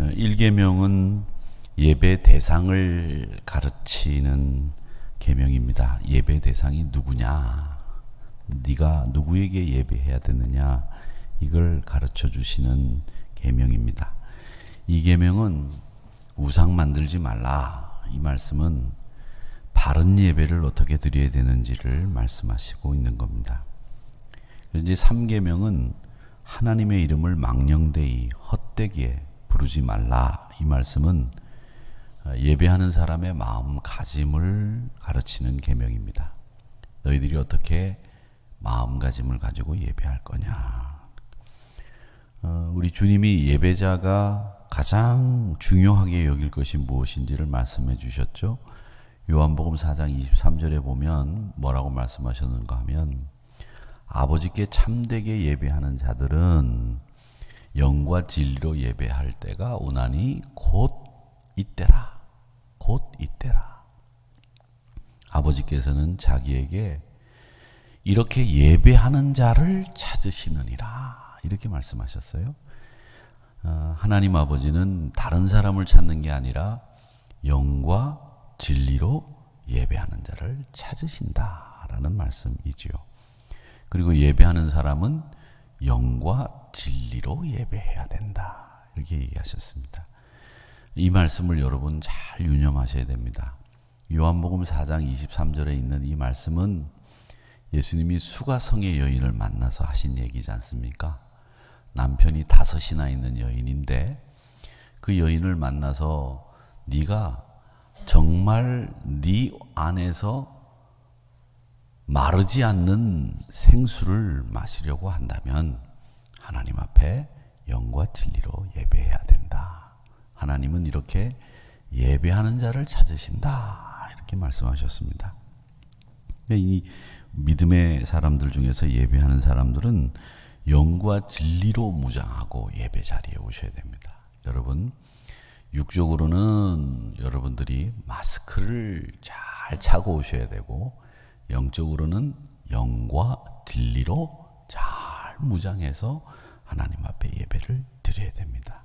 1계명은 예배 대상을 가르치는 계명입니다. 예배 대상이 누구냐, 네가 누구에게 예배해야 되느냐, 이걸 가르쳐 주시는 계명입니다. 이 계명은 우상 만들지 말라, 이 말씀은 바른 예배를 어떻게 드려야 되는지를 말씀하시고 있는 겁니다. 이제 3계명은 하나님의 이름을 망령되이 헛되게 부르지 말라, 이 말씀은 예배하는 사람의 마음가짐을 가르치는 계명입니다. 너희들이 어떻게 마음가짐을 가지고 예배할 거냐. 우리 주님이 예배자가 가장 중요하게 여길 것이 무엇인지를 말씀해 주셨죠. 요한복음 4장 23절에 보면 뭐라고 말씀하셨는가 하면, 아버지께 참되게 예배하는 자들은 영과 진리로 예배할 때가 오나니 곧 이때라. 곧 이때라. 아버지께서는 자기에게 이렇게 예배하는 자를 찾으시느니라, 이렇게 말씀하셨어요. 하나님 아버지는 다른 사람을 찾는 게 아니라 영과 진리로 예배하는 자를 찾으신다라는 말씀이지요. 그리고 예배하는 사람은 영과 진리로 예배해야 된다, 이렇게 얘기하셨습니다. 이 말씀을 여러분 잘 유념하셔야 됩니다. 요한복음 4장 23절에 있는 이 말씀은 예수님이 수가성의 여인을 만나서 하신 얘기지 않습니까? 남편이 5이나 있는 여인인데 그 여인을 만나서 네가 정말 네 안에서 마르지 않는 생수를 마시려고 한다면 하나님 앞에 영과 진리로 예배해야 된다. 하나님은 이렇게 예배하는 자를 찾으신다, 이렇게 말씀하셨습니다. 이 믿음의 사람들 중에서 예배하는 사람들은 영과 진리로 무장하고 예배 자리에 오셔야 됩니다. 여러분, 육적으로는 여러분들이 마스크를 잘 차고 오셔야 되고, 영적으로는 영과 진리로 잘 무장해서 하나님 앞에 예배를 드려야 됩니다.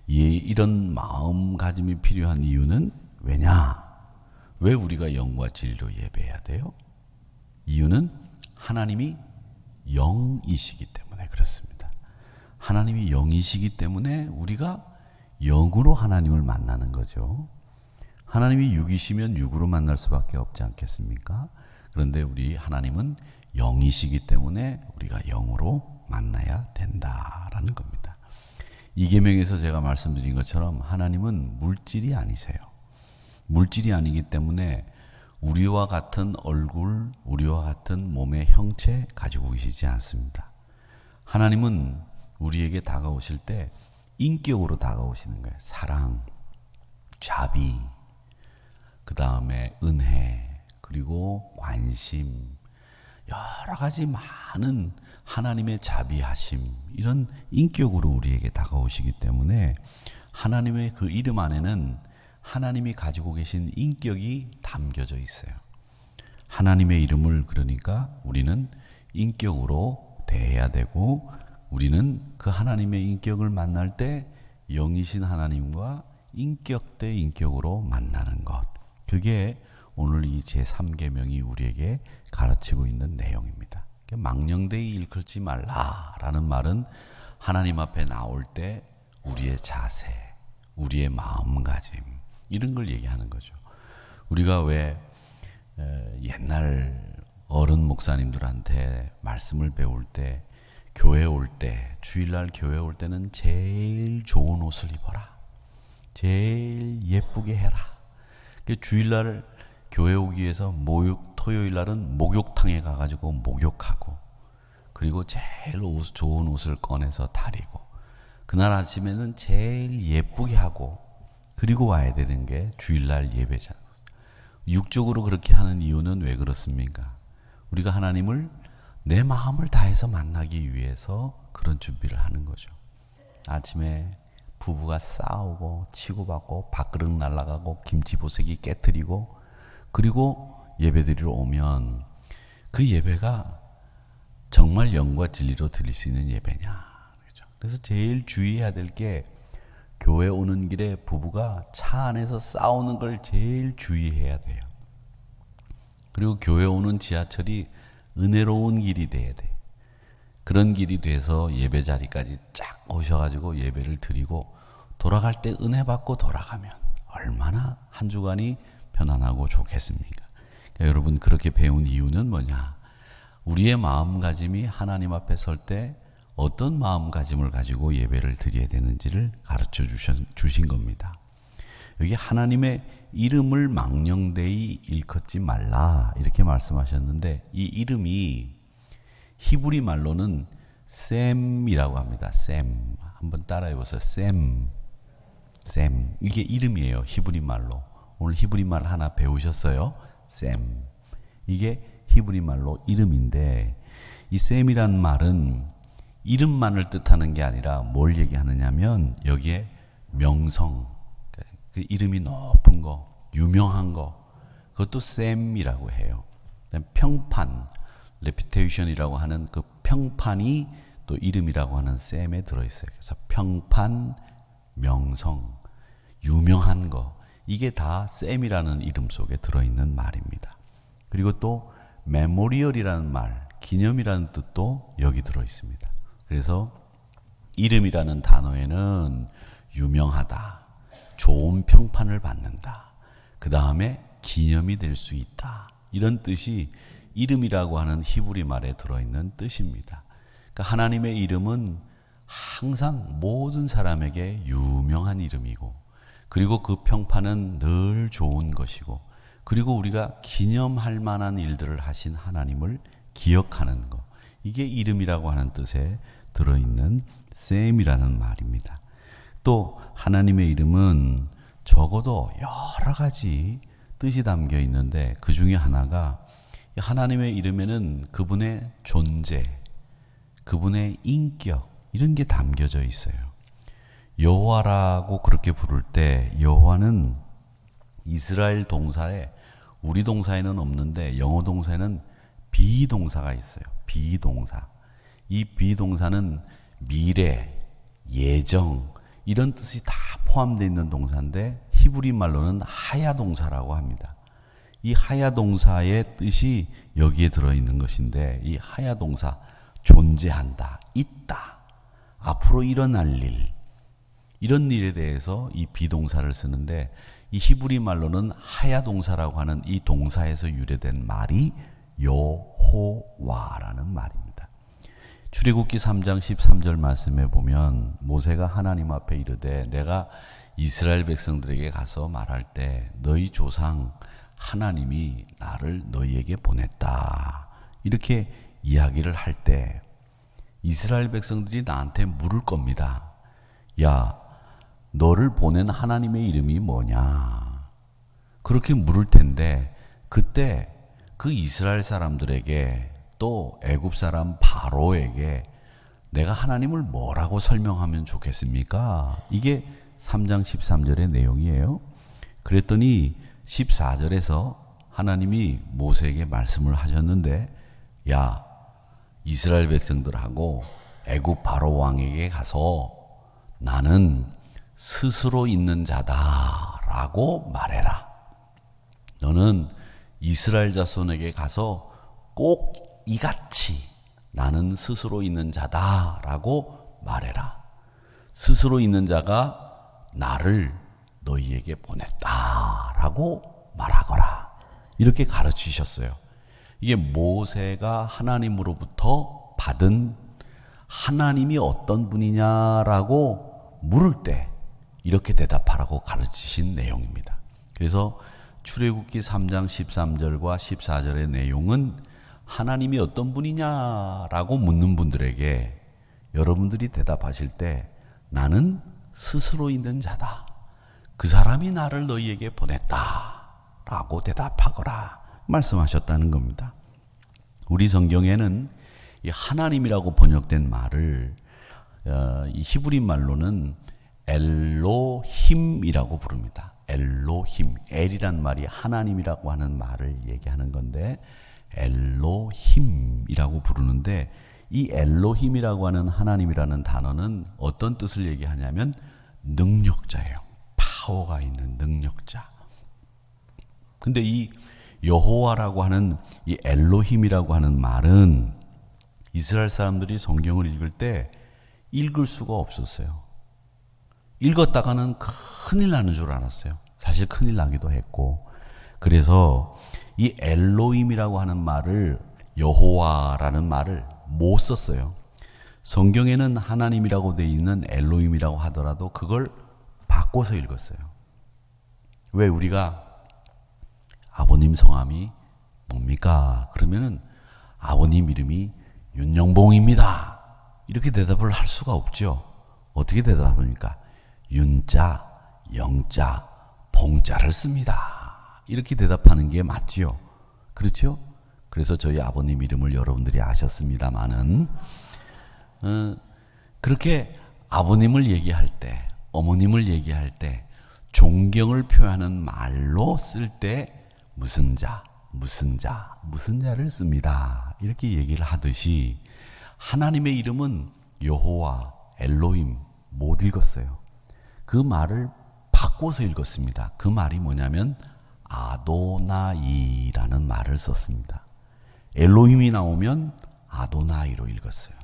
이런 마음가짐이 필요한 이유는 왜냐? 왜 우리가 영과 진리로 예배해야 돼요? 이유는 하나님이 영이시기 때문에 그렇습니다. 하나님이 영이시기 때문에 우리가 영으로 하나님을 만나는 거죠. 하나님이 육이시면 육으로 만날 수밖에 없지 않겠습니까? 그런데 우리 하나님은 영이시기 때문에 우리가 영으로 만나야 된다라는 겁니다. 이 계명에서 제가 말씀드린 것처럼 하나님은 물질이 아니세요. 물질이 아니기 때문에 우리와 같은 얼굴, 우리와 같은 몸의 형체 가지고 계시지 않습니다. 하나님은 우리에게 다가오실 때 인격으로 다가오시는 거예요. 사랑, 자비, 그 다음에 은혜, 그리고 관심, 여러 가지 많은 하나님의 자비하심, 이런 인격으로 우리에게 다가오시기 때문에 하나님의 그 이름 안에는 하나님이 가지고 계신 인격이 담겨져 있어요. 하나님의 이름을 그러니까 우리는 인격으로 대해야 되고, 우리는 그 하나님의 인격을 만날 때 영이신 하나님과 인격 대 인격으로 만나는 것, 그게 오늘 이 제3계명이 우리에게 가르치고 있는 내용입니다. 망령되이 일컬지 말라라는 말은 하나님 앞에 나올 때 우리의 자세, 우리의 마음가짐, 이런 걸 얘기하는 거죠. 우리가 왜 옛날 어른 목사님들한테 말씀을 배울 때, 교회 올 때, 주일날 교회 올 때는 제일 좋은 옷을 입어라, 제일 예쁘게 해라. 주일날 교회 오기 위해서 토요일날은 목욕탕에 가가지고 목욕하고, 그리고 제일 좋은 옷을 꺼내서 다리고, 그날 아침에는 제일 예쁘게 하고, 그리고 와야 되는 게 주일날 예배잖아요. 육적으로 그렇게 하는 이유는 왜 그렇습니까? 우리가 하나님을 내 마음을 다해서 만나기 위해서 그런 준비를 하는 거죠. 아침에 부부가 싸우고 치고받고 밥그릇 날아가고 김치보새기 깨트리고, 그리고 예배드리러 오면 그 예배가 정말 영과 진리로 드릴 수 있는 예배냐. 그렇죠? 그래서 제일 주의해야 될 게 교회 오는 길에 부부가 차 안에서 싸우는 걸 제일 주의해야 돼요. 그리고 교회 오는 지하철이 은혜로운 길이 돼야 돼. 그런 길이 돼서 예배 자리까지 쫙 오셔가지고 예배를 드리고 돌아갈 때 은혜 받고 돌아가면 얼마나 한 주간이 편안하고 좋겠습니까? 그러니까 여러분, 그렇게 배운 이유는 뭐냐? 우리의 마음가짐이 하나님 앞에 설 때 어떤 마음가짐을 가지고 예배를 드려야 되는지를 가르쳐 주신 겁니다. 여기 하나님의 이름을 망령되이 일컫지 말라 이렇게 말씀하셨는데, 이 이름이 히브리 말로는 셈이라고 합니다. 셈. 한번 따라해 보세요. 셈. 이게 이름이에요. 히브리 말로. 오늘 히브리 말 하나 배우셨어요? 셈. 이게 히브리 말로 이름인데, 이 셈이란 말은 이름만을 뜻하는 게 아니라 뭘 얘기하느냐면 여기에 명성, 그 이름이 높은 거, 유명한 거, 그것도 셈이라고 해요. 평판, 레피테이션이라고 하는 그 평판이 또 이름이라고 하는 셈에 들어있어요. 그래서 평판, 명성, 유명한 거, 이게 다 셈이라는 이름 속에 들어있는 말입니다. 그리고 또 메모리얼이라는 말, 기념이라는 뜻도 여기 들어있습니다. 그래서 이름이라는 단어에는 유명하다, 좋은 평판을 받는다, 그 다음에 기념이 될 수 있다, 이런 뜻이 이름이라고 하는 히브리 말에 들어있는 뜻입니다. 그러니까 하나님의 이름은 항상 모든 사람에게 유명한 이름이고, 그리고 그 평판은 늘 좋은 것이고, 그리고 우리가 기념할 만한 일들을 하신 하나님을 기억하는 것, 이게 이름이라고 하는 뜻에 들어있는 셈이라는 말입니다. 또 하나님의 이름은 적어도 여러 가지 뜻이 담겨 있는데, 그 중에 하나가 하나님의 이름에는 그분의 존재, 그분의 인격, 이런 게 담겨져 있어요. 여호와라고 그렇게 부를 때, 여호와는 이스라엘 동사에, 우리 동사에는 없는데 영어 동사에는 비동사가 있어요. 비동사. 이 비동사는 미래, 예정, 이런 뜻이 다 포함되어 있는 동사인데, 히브리 말로는 하야 동사라고 합니다. 이 하야 동사의 뜻이 여기에 들어있는 것인데, 이 하야 동사, 존재한다, 있다, 앞으로 일어날 일, 이런 일에 대해서 이 비동사를 쓰는데, 이 히브리 말로는 하야 동사라고 하는 이 동사에서 유래된 말이 여호와라는 말입니다. 출애굽기 3장 13절 말씀에 보면 모세가 하나님 앞에 이르되, 내가 이스라엘 백성들에게 가서 말할 때 너희 조상 하나님이 나를 너희에게 보냈다, 이렇게 이야기를 할 때 이스라엘 백성들이 나한테 물을 겁니다. 야, 너를 보낸 하나님의 이름이 뭐냐? 그렇게 물을 텐데, 그때 그 이스라엘 사람들에게, 또 애굽 사람 바로에게 내가 하나님을 뭐라고 설명하면 좋겠습니까? 이게 3장 13절의 내용이에요. 그랬더니 14절에서 하나님이 모세에게 말씀을 하셨는데, 야, 이스라엘 백성들하고 애굽 바로 왕에게 가서 나는 스스로 있는 자다라고 말해라. 너는 이스라엘 자손에게 가서 꼭 이같이 나는 스스로 있는 자다라고 말해라. 스스로 있는 자가 나를 너희에게 보냈다라고 말하거라. 이렇게 가르치셨어요. 이게 모세가 하나님으로부터 받은, 하나님이 어떤 분이냐라고 물을 때 이렇게 대답하라고 가르치신 내용입니다. 그래서 출애굽기 3장 13절과 14절의 내용은 하나님이 어떤 분이냐라고 묻는 분들에게 여러분들이 대답하실 때 나는 스스로 있는 자다, 그 사람이 나를 너희에게 보냈다라고 대답하거라 말씀하셨다는 겁니다. 우리 성경에는 이 하나님이라고 번역된 말을 이 히브리 말로는 엘로힘이라고 부릅니다. 엘로힘, 엘이란 말이 하나님이라고 하는 말을 얘기하는 건데 엘로힘이라고 부르는데, 이 엘로힘이라고 하는 하나님이라는 단어는 어떤 뜻을 얘기하냐면 능력자예요. 파워가 있는 능력자. 근데 이 여호와라고 하는 이 엘로힘이라고 하는 말은 이스라엘 사람들이 성경을 읽을 때 읽을 수가 없었어요. 읽었다가는 큰일 나는 줄 알았어요. 사실 큰일 나기도 했고. 그래서 이 엘로힘이라고 하는 말을, 여호와라는 말을 못 썼어요. 성경에는 하나님이라고 되어 있는 엘로힘이라고 하더라도 그걸 바꿔서 읽었어요. 왜? 우리가 아버님 성함이 뭡니까? 그러면은 아버님 이름이 윤영봉입니다. 이렇게 대답을 할 수가 없죠. 어떻게 대답합니까? 윤자, 영자, 봉자를 씁니다. 이렇게 대답하는 게 맞지요. 그렇죠? 그래서 저희 아버님 이름을 여러분들이 아셨습니다마는 그렇게 아버님을 얘기할 때, 어머님을 얘기할 때 존경을 표현하는 말로 쓸 때 무슨 자, 무슨 자, 무슨 자를 씁니다. 이렇게 얘기를 하듯이 하나님의 이름은 여호와, 엘로힘 못 읽었어요. 그 말을 바꿔서 읽었습니다. 그 말이 뭐냐면 아도나이라는 말을 썼습니다. 엘로힘이 나오면 아도나이로 읽었어요.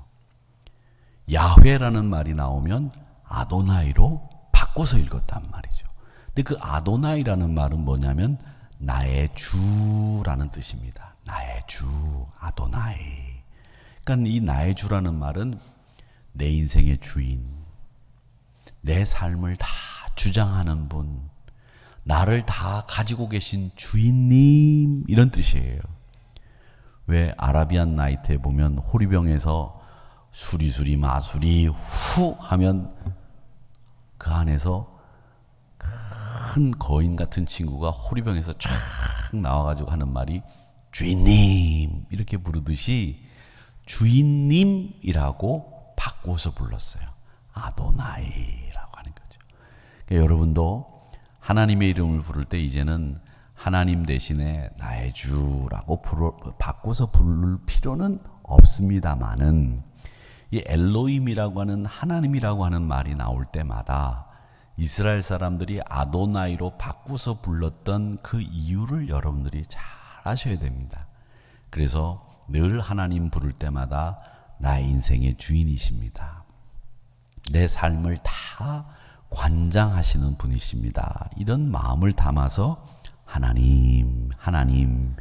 야훼라는 말이 나오면 아도나이로 바꿔서 읽었단 말이죠. 근데 그 아도나이라는 말은 뭐냐면 나의 주라는 뜻입니다. 나의 주, 아도나이. 그러니까 이 나의 주라는 말은 내 인생의 주인, 내 삶을 다 주장하는 분, 나를 다 가지고 계신 주인님, 이런 뜻이에요. 왜 아라비안 나이트에 보면 호리병에서 수리수리 마수리 후 하면 그 안에서 큰 거인 같은 친구가 호리병에서 쫙 나와가지고 하는 말이 주인님 이렇게 부르듯이 주인님이라고 바꿔서 불렀어요. 아도나이라고 하는 거죠. 그러니까 여러분도 하나님의 이름을 부를 때 이제는 하나님 대신에 나의 주라고 바꿔서 부를 필요는 없습니다만은 이 엘로힘이라고 하는 하나님이라고 하는 말이 나올 때마다 이스라엘 사람들이 아도나이로 바꿔서 불렀던 그 이유를 여러분들이 잘 아셔야 됩니다. 그래서 늘 하나님 부를 때마다 나의 인생의 주인이십니다. 내 삶을 다 관장하시는 분이십니다. 이런 마음을 담아서 하나님, 하나님,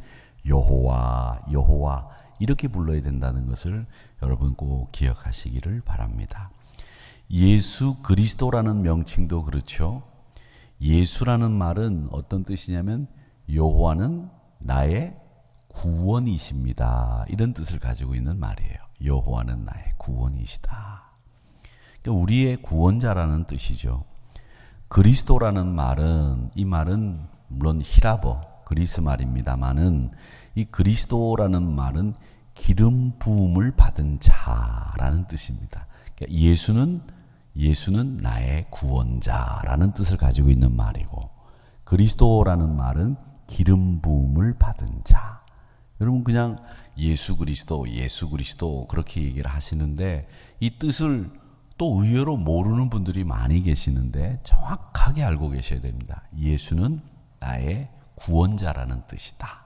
여호와, 여호와 이렇게 불러야 된다는 것을 여러분 꼭 기억하시기를 바랍니다. 예수 그리스도라는 명칭도 그렇죠. 예수라는 말은 어떤 뜻이냐면 여호와는 나의 구원이십니다. 이런 뜻을 가지고 있는 말이에요. 여호와는 나의 구원이시다. 그러니까 우리의 구원자라는 뜻이죠. 그리스도라는 말은, 이 말은 물론 히라버, 그리스 말입니다만은 이 그리스도라는 말은 기름 부음을 받은 자라는 뜻입니다. 그러니까 예수는 나의 구원자라는 뜻을 가지고 있는 말이고, 그리스도라는 말은 기름 부음을 받은 자. 여러분 그냥 예수 그리스도 그렇게 얘기를 하시는데 이 뜻을 또 의외로 모르는 분들이 많이 계시는데 정확하게 알고 계셔야 됩니다. 예수는 나의 구원자라는 뜻이다.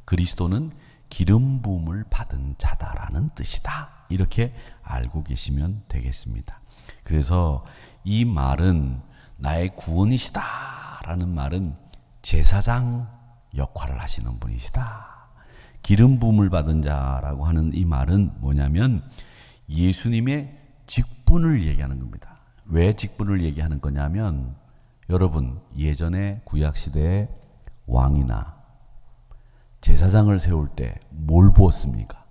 그리스도는 기름 부음을 받은 자다라는 뜻이다. 이렇게 알고 계시면 되겠습니다. 그래서 이 말은 나의 구원이시다라는 말은 제사장 역할을 하시는 분이시다. 기름 부음을 받은 자라고 하는 이 말은 뭐냐면 예수님의 직분을 얘기하는 겁니다. 왜 직분을 얘기하는 거냐면 여러분 예전에 구약시대에 왕이나 제사장을 세울 때 뭘 부었습니까?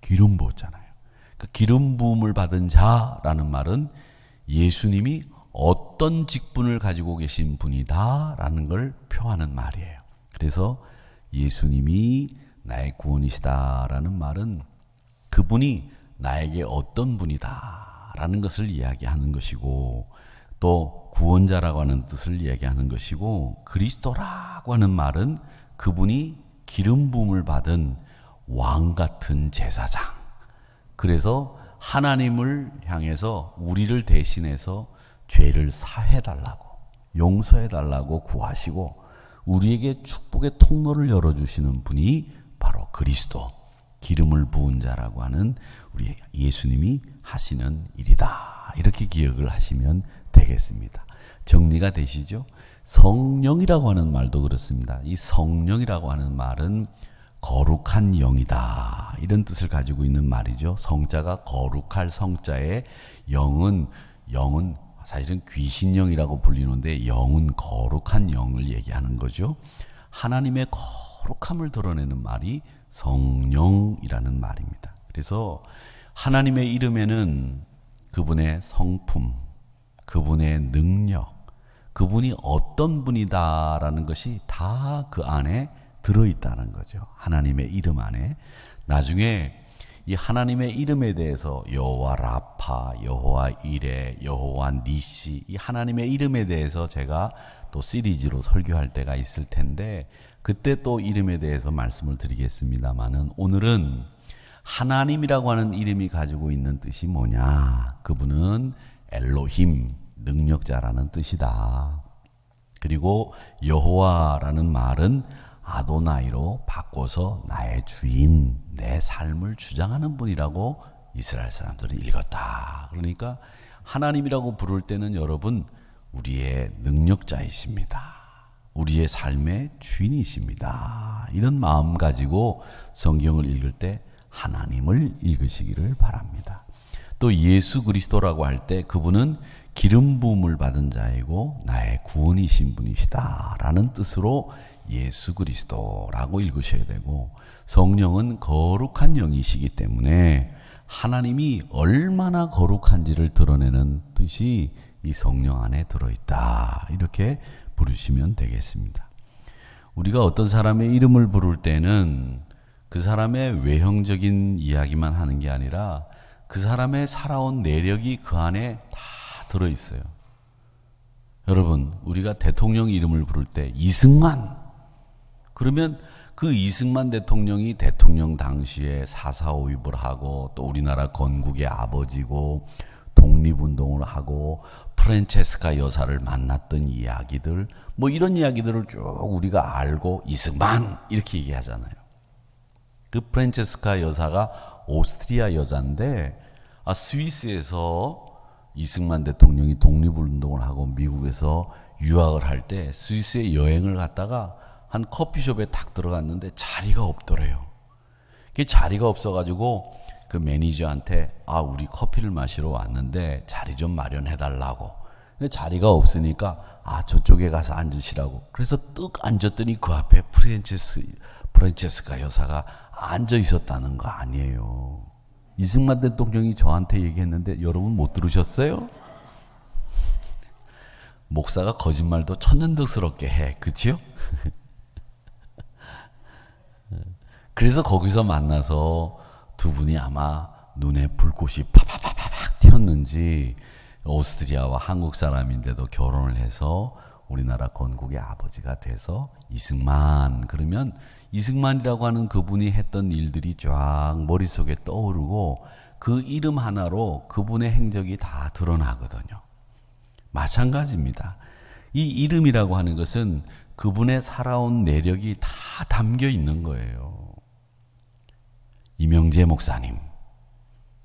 기름 부었잖아요. 그 기름 부음을 받은 자라는 말은 예수님이 어떤 직분을 가지고 계신 분이다라는 걸 표하는 말이에요. 그래서 예수님이 나의 구원이시다라는 말은 그분이 나에게 어떤 분이다라는 것을 이야기하는 것이고, 또 구원자라고 하는 뜻을 이야기하는 것이고, 그리스도라고 하는 말은 그분이 기름 부음을 받은 왕 같은 제사장. 그래서 하나님을 향해서 우리를 대신해서 죄를 사해달라고, 용서해달라고 구하시고 우리에게 축복의 통로를 열어주시는 분이 바로 그리스도, 기름을 부은 자라고 하는 우리 예수님이 하시는 일이다. 이렇게 기억을 하시면 되겠습니다. 정리가 되시죠? 성령이라고 하는 말도 그렇습니다. 이 성령이라고 하는 말은 거룩한 영이다, 이런 뜻을 가지고 있는 말이죠. 성자가 거룩할 성자에 영은 사실은 귀신영이라고 불리는데 영은 거룩한 영을 얘기하는 거죠. 하나님의 거룩함을 드러내는 말이 성령이라는 말입니다. 그래서 하나님의 이름에는 그분의 성품, 그분의 능력, 그분이 어떤 분이다라는 것이 다 그 안에 들어있다는 거죠. 하나님의 이름 안에. 나중에 이 하나님의 이름에 대해서 여호와 라파, 여호와 이레, 여호와 니시, 이 하나님의 이름에 대해서 제가 또 시리즈로 설교할 때가 있을 텐데 그때 또 이름에 대해서 말씀을 드리겠습니다만은, 오늘은 하나님이라고 하는 이름이 가지고 있는 뜻이 뭐냐? 그분은 엘로힘, 능력자라는 뜻이다. 그리고 여호와라는 말은 아도나이로 바꿔서 나의 주인, 내 삶을 주장하는 분이라고 이스라엘 사람들은 읽었다. 그러니까 하나님이라고 부를 때는 여러분, 우리의 능력자이십니다. 우리의 삶의 주인이십니다. 이런 마음 가지고 성경을 읽을 때 하나님을 읽으시기를 바랍니다. 또 예수 그리스도라고 할 때 그분은 기름 부음을 받은 자이고 나의 구원이신 분이시다라는 뜻으로 예수 그리스도라고 읽으셔야 되고, 성령은 거룩한 영이시기 때문에 하나님이 얼마나 거룩한지를 드러내는 뜻이 이 성령 안에 들어있다, 이렇게 부르시면 되겠습니다. 우리가 어떤 사람의 이름을 부를 때는 그 사람의 외형적인 이야기만 하는 게 아니라 그 사람의 살아온 내력이 그 안에 다 들어있어요. 여러분, 우리가 대통령 이름을 부를 때 이승만, 그러면 그 이승만 대통령이 대통령 당시에 4.4.5입을 하고 또 우리나라 건국의 아버지고 독립운동을 하고 프란체스카 여사를 만났던 이야기들, 뭐 이런 이야기들을 쭉 우리가 알고 이승만 이렇게 얘기하잖아요. 그 프란체스카 여사가 오스트리아 여자인데 스위스에서 이승만 대통령이 독립운동을 하고 미국에서 유학을 할 때 스위스에 여행을 갔다가 한 커피숍에 딱 들어갔는데 자리가 없더래요. 그 자리가 없어가지고 그 매니저한테 우리 커피를 마시러 왔는데 자리 좀 마련해달라고. 자리가 없으니까 저쪽에 가서 앉으시라고. 그래서 뚝 앉았더니 그 앞에 프란체스카 여사가 앉아 있었다는 거 아니에요. 이승만 대통령이 저한테 얘기했는데 여러분 못 들으셨어요? 목사가 거짓말도 천연덕스럽게 해. 그치요? 그래서 거기서 만나서 두 분이 아마 눈에 불꽃이 파파파팍 튀었는지 오스트리아와 한국 사람인데도 결혼을 해서 우리나라 건국의 아버지가 돼서 이승만, 그러면 이승만이라고 하는 그분이 했던 일들이 쫙 머릿속에 떠오르고 그 이름 하나로 그분의 행적이 다 드러나거든요. 마찬가지입니다. 이 이름이라고 하는 것은 그분의 살아온 내력이 다 담겨 있는 거예요. 이명재 목사님,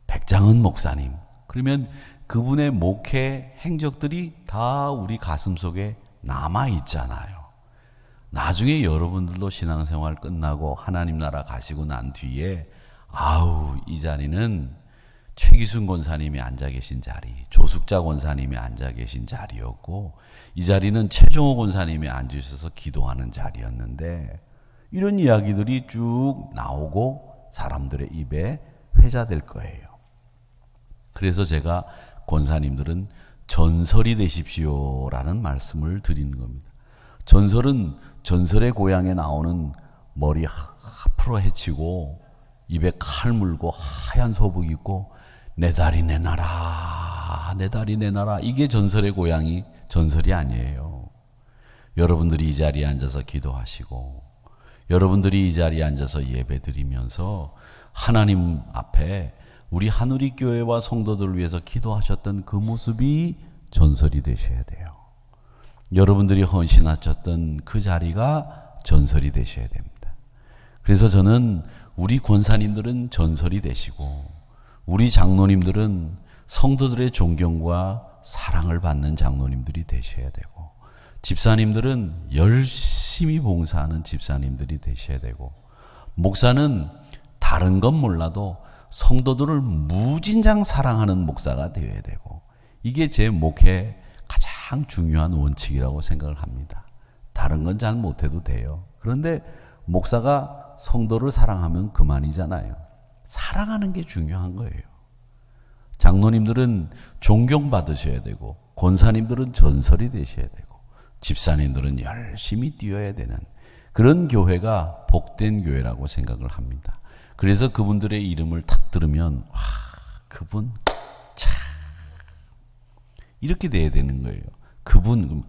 백장은 목사님, 그러면 그분의 목회 행적들이 다 우리 가슴 속에 남아 있잖아요. 나중에 여러분들도 신앙생활 끝나고 하나님 나라 가시고 난 뒤에 이 자리는 최기순 권사님이 앉아 계신 자리, 조숙자 권사님이 앉아 계신 자리였고 이 자리는 최종호 권사님이 앉으셔서 기도하는 자리였는데, 이런 이야기들이 쭉 나오고 사람들의 입에 회자될 거예요. 그래서 제가 권사님들은 전설이 되십시오라는 말씀을 드리는 겁니다. 전설은 전설의 고향에 나오는 머리 앞으로 헤치고 입에 칼 물고 하얀 소복 입고 내 다리 내놔라, 내 다리 내놔라, 이게 전설의 고향이 전설이 아니에요. 여러분들이 이 자리에 앉아서 기도하시고 여러분들이 이 자리에 앉아서 예배 드리면서 하나님 앞에 우리 한우리 교회와 성도들을 위해서 기도하셨던 그 모습이 전설이 되셔야 돼요. 여러분들이 헌신하셨던 그 자리가 전설이 되셔야 됩니다. 그래서 저는 우리 권사님들은 전설이 되시고 우리 장로님들은 성도들의 존경과 사랑을 받는 장로님들이 되셔야 되고 집사님들은 열심히 봉사하는 집사님들이 되셔야 되고 목사는 다른 건 몰라도 성도들을 무진장 사랑하는 목사가 되어야 되고 이게 제 목회의 가장 중요한 원칙이라고 생각을 합니다. 다른 건 잘 못해도 돼요. 그런데 목사가 성도를 사랑하면 그만이잖아요. 사랑하는 게 중요한 거예요. 장로님들은 존경받으셔야 되고 권사님들은 전설이 되셔야 되고 집사님들은 열심히 뛰어야 되는 그런 교회가 복된 교회라고 생각을 합니다. 그래서 그분들의 이름을 탁 들으면 와, 그분 참 이렇게 돼야 되는 거예요. 그분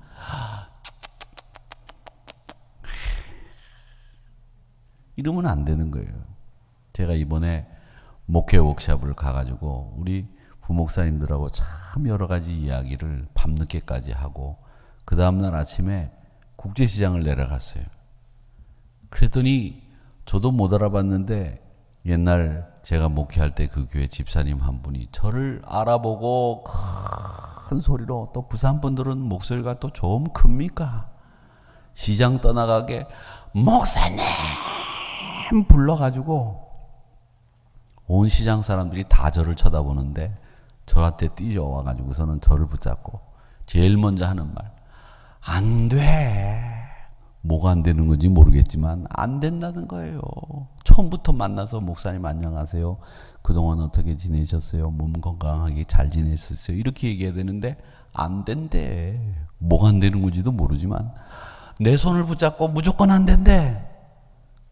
이러면 안 되는 거예요. 제가 이번에 목회 워크숍을 가가지고 우리 부목사님들하고 참 여러 가지 이야기를 밤늦게까지 하고 그 다음날 아침에 국제시장을 내려갔어요. 그랬더니 저도 못 알아봤는데 옛날 제가 목회할 때 그 교회 집사님 한 분이 저를 알아보고 큰 소리로 또 부산 분들은 목소리가 또 좀 큽니까? 시장 떠나가게 목사님 불러가지고 온 시장 사람들이 다 저를 쳐다보는데 저한테 뛰어와가지고서는 저를 붙잡고 제일 먼저 하는 말 안 돼. 뭐가 안 되는 건지 모르겠지만 안 된다는 거예요. 처음부터 만나서 목사님 안녕하세요. 그동안 어떻게 지내셨어요? 몸 건강하게 잘 지내셨어요? 이렇게 얘기해야 되는데 안 된대. 뭐가 안 되는 건지도 모르지만 내 손을 붙잡고 무조건 안 된대.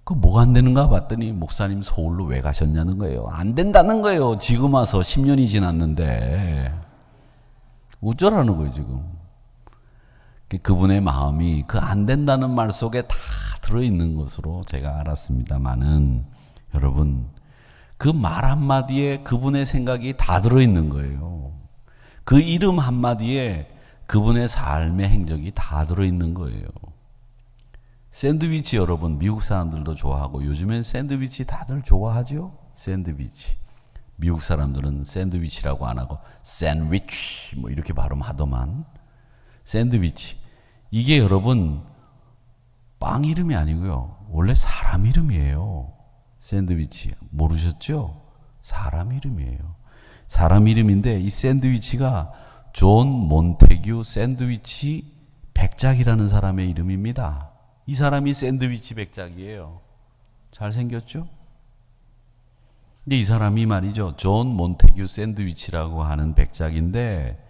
그 뭐가 안 되는가 봤더니 목사님 서울로 왜 가셨냐는 거예요. 안 된다는 거예요. 지금 와서 10년이 지났는데 어쩌라는 거예요 지금. 그분의 마음이 그 안 된다는 말 속에 다 들어있는 것으로 제가 알았습니다마는 여러분 그 말 한마디에 그분의 생각이 다 들어있는 거예요. 그 이름 한마디에 그분의 삶의 행적이 다 들어있는 거예요. 샌드위치 여러분 미국 사람들도 좋아하고 요즘엔 샌드위치 다들 좋아하죠? 샌드위치. 미국 사람들은 샌드위치라고 안 하고 샌드위치 뭐 이렇게 발음하더만 샌드위치. 이게 여러분 빵 이름이 아니고요. 원래 사람 이름이에요. 샌드위치. 모르셨죠? 사람 이름이에요. 사람 이름인데 이 샌드위치가 존 몬테규 샌드위치 백작이라는 사람의 이름입니다. 이 사람이 샌드위치 백작이에요. 잘생겼죠? 근데 이 사람이 말이죠. 존 몬테규 샌드위치라고 하는 백작인데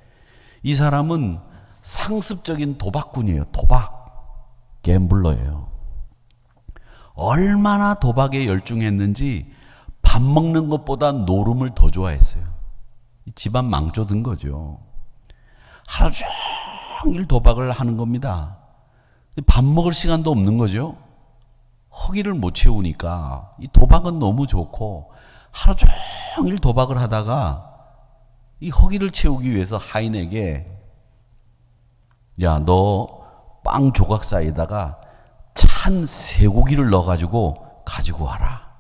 이 사람은 상습적인 도박꾼이에요. 도박. 갬블러예요. 얼마나 도박에 열중했는지 밥 먹는 것보다 노름을 더 좋아했어요. 집안 망조든 거죠. 하루 종일 도박을 하는 겁니다. 밥 먹을 시간도 없는 거죠. 허기를 못 채우니까 이 도박은 너무 좋고 하루 종일 도박을 하다가 이 허기를 채우기 위해서 하인에게 야, 너 빵 조각 사이에다가 찬 쇠고기를 넣어가지고 가지고 와라.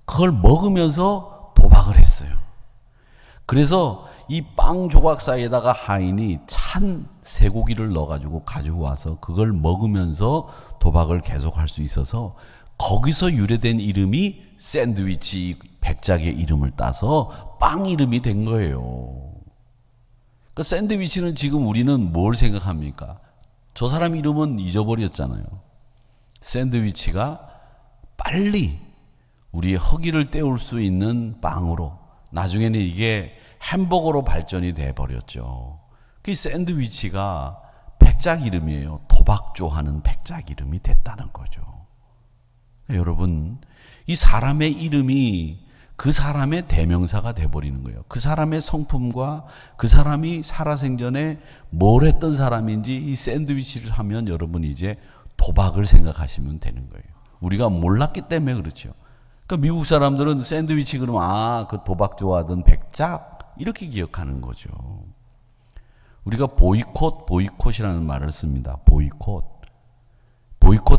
그걸 먹으면서 도박을 했어요. 그래서 이 빵 조각 사이에다가 하인이 찬 쇠고기를 넣어가지고 가지고 와서 그걸 먹으면서 도박을 계속할 수 있어서 거기서 유래된 이름이 샌드위치 백작의 이름을 따서 빵 이름이 된 거예요. 그 샌드위치는 지금 우리는 뭘 생각합니까? 저 사람 이름은 잊어버렸잖아요. 샌드위치가 빨리 우리의 허기를 때울 수 있는 빵으로 나중에는 이게 햄버거로 발전이 돼버렸죠. 그 샌드위치가 백작 이름이에요. 도박조하는 백작 이름이 됐다는 거죠. 여러분 이 사람의 이름이 그 사람의 대명사가 돼버리는 거예요. 그 사람의 성품과 그 사람이 살아생전에 뭘 했던 사람인지 이 샌드위치를 하면 여러분 이제 도박을 생각하시면 되는 거예요. 우리가 몰랐기 때문에 그렇죠. 그러니까 미국 사람들은 샌드위치 그러면 그 도박 좋아하던 백작 이렇게 기억하는 거죠. 우리가 보이콧이라는 말을 씁니다. 보이콧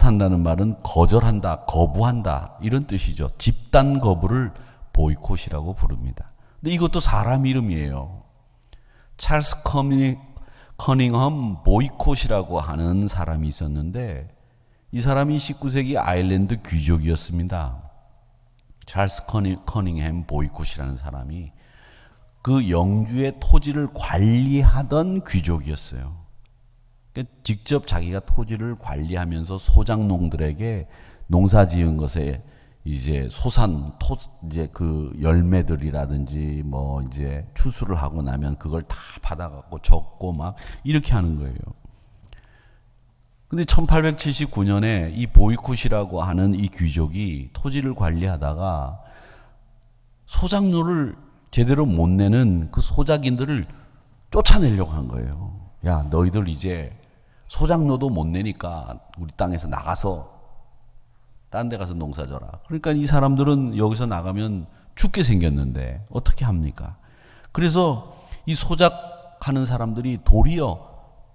한다는 말은 거절한다, 거부한다 이런 뜻이죠. 집단 거부를 보이콧이라고 부릅니다. 근데 이것도 사람 이름이에요. 찰스 커닝엄 보이콧이라고 하는 사람이 있었는데 이 사람이 19세기 아일랜드 귀족이었습니다. 찰스 커닝엄 보이콧이라는 사람이 그 영주의 토지를 관리하던 귀족이었어요. 직접 자기가 토지를 관리하면서 소작농들에게 농사 지은 것에 이제 이제 그 열매들이라든지 뭐 이제 추수를 하고 나면 그걸 다 받아갖고 적고 막 이렇게 하는 거예요. 근데 1879년에 이 보이콧이라고 하는 이 귀족이 토지를 관리하다가 소작료를 제대로 못 내는 그 소작인들을 쫓아내려고 한 거예요. 야, 너희들 이제 소작료도 못 내니까 우리 땅에서 나가서 딴 데 가서 농사 져라. 그러니까 이 사람들은 여기서 나가면 죽게 생겼는데 어떻게 합니까? 그래서 이 소작하는 사람들이 도리어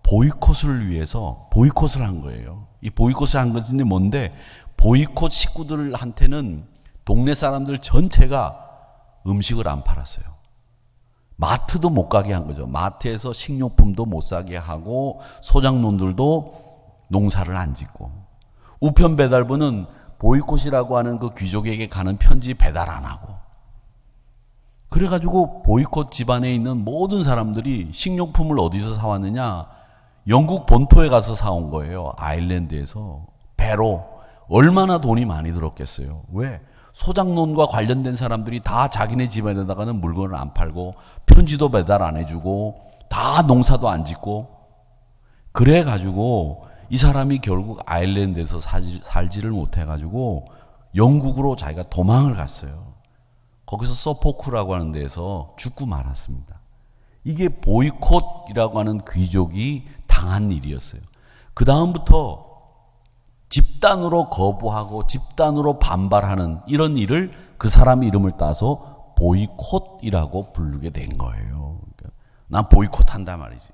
보이콧을 위해서 보이콧을 한 거예요. 이 보이콧을 한 것이 뭔데 보이콧 식구들한테는 동네 사람들 전체가 음식을 안 팔았어요. 마트도 못 가게 한 거죠. 마트에서 식료품도 못 사게 하고 소작농들도 농사를 안 짓고 우편 배달부는 보이콧이라고 하는 그 귀족에게 가는 편지 배달 안 하고 그래가지고 보이콧 집안에 있는 모든 사람들이 식료품을 어디서 사왔느냐 영국 본토에 가서 사온 거예요. 아일랜드에서 배로. 얼마나 돈이 많이 들었겠어요. 왜? 소작농과 관련된 사람들이 다 자기네 집안에다가는 물건을 안 팔고 편지도 배달 안 해주고 다 농사도 안 짓고 그래가지고 이 사람이 결국 아일랜드에서 살지를 못해가지고 영국으로 자기가 도망을 갔어요. 거기서 서포크라고 하는 데에서 죽고 말았습니다. 이게 보이콧이라고 하는 귀족이 당한 일이었어요. 그 다음부터 집단으로 거부하고 집단으로 반발하는 이런 일을 그 사람 이름을 따서 보이콧이라고 부르게 된 거예요. 그러니까 난 보이콧한다 말이지.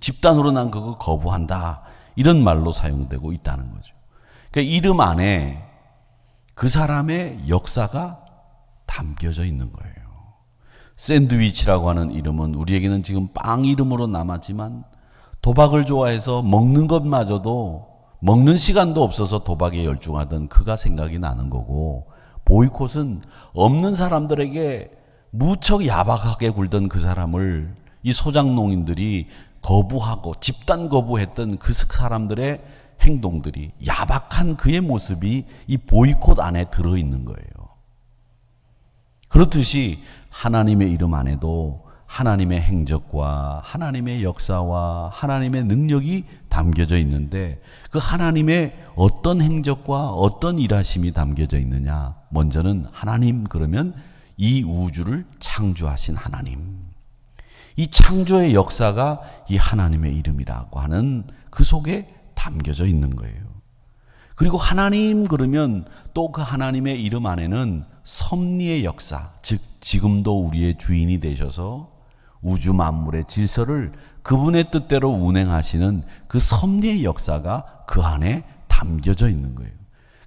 집단으로 난 그거 거부한다. 이런 말로 사용되고 있다는 거죠. 그러니까 이름 안에 그 사람의 역사가 담겨져 있는 거예요. 샌드위치라고 하는 이름은 우리에게는 지금 빵 이름으로 남았지만 도박을 좋아해서 먹는 것마저도 먹는 시간도 없어서 도박에 열중하던 그가 생각이 나는 거고 보이콧은 없는 사람들에게 무척 야박하게 굴던 그 사람을 이 소작농인들이 거부하고 집단 거부했던 그 사람들의 행동들이 야박한 그의 모습이 이 보이콧 안에 들어있는 거예요. 그렇듯이 하나님의 이름 안에도 하나님의 행적과 하나님의 역사와 하나님의 능력이 담겨져 있는데 그 하나님의 어떤 행적과 어떤 일하심이 담겨져 있느냐. 먼저는 하나님 그러면 이 우주를 창조하신 하나님. 이 창조의 역사가 이 하나님의 이름이라고 하는 그 속에 담겨져 있는 거예요. 그리고 하나님 그러면 또 그 하나님의 이름 안에는 섭리의 역사, 즉 지금도 우리의 주인이 되셔서 우주 만물의 질서를 그분의 뜻대로 운행하시는 그 섭리의 역사가 그 안에 담겨져 있는 거예요.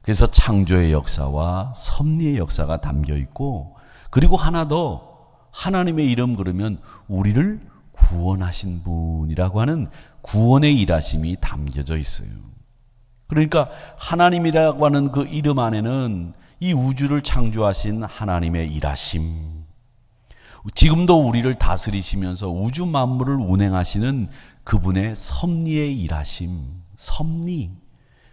그래서 창조의 역사와 섭리의 역사가 담겨 있고 그리고 하나 더 하나님의 이름 그러면 우리를 구원하신 분이라고 하는 구원의 일하심이 담겨져 있어요. 그러니까 하나님이라고 하는 그 이름 안에는 이 우주를 창조하신 하나님의 일하심, 지금도 우리를 다스리시면서 우주 만물을 운행하시는 그분의 섭리의 일하심, 섭리,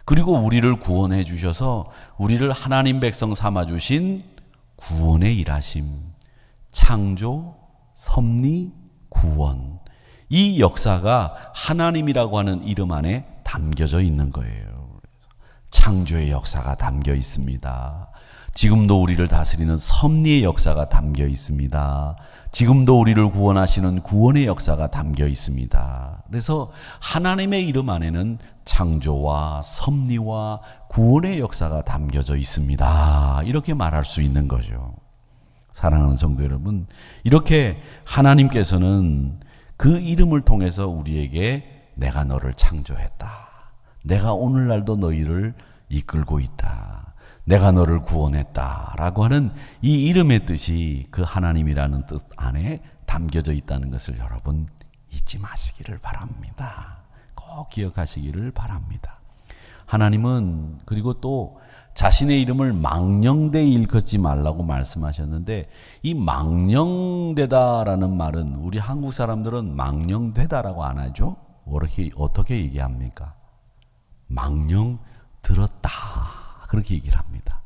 그리고 우리를 구원해 주셔서 우리를 하나님 백성 삼아 주신 구원의 일하심, 창조, 섭리, 구원, 이 역사가 하나님이라고 하는 이름 안에 담겨져 있는 거예요. 창조의 역사가 담겨 있습니다. 지금도 우리를 다스리는 섭리의 역사가 담겨 있습니다. 지금도 우리를 구원하시는 구원의 역사가 담겨 있습니다. 그래서 하나님의 이름 안에는 창조와 섭리와 구원의 역사가 담겨져 있습니다. 이렇게 말할 수 있는 거죠. 사랑하는 성도 여러분, 이렇게 하나님께서는 그 이름을 통해서 우리에게 내가 너를 창조했다. 내가 오늘날도 너희를 이끌고 있다. 내가 너를 구원했다. 라고 하는 이 이름의 뜻이 그 하나님이라는 뜻 안에 담겨져 있다는 것을 여러분 잊지 마시기를 바랍니다. 꼭 기억하시기를 바랍니다. 하나님은 그리고 또 자신의 이름을 망령되이 일컫지 말라고 말씀하셨는데, 이 망령되다라는 말은 우리 한국 사람들은 망령되다라고 안 하죠. 어떻게 얘기합니까? 망령 들었다, 그렇게 얘기를 합니다.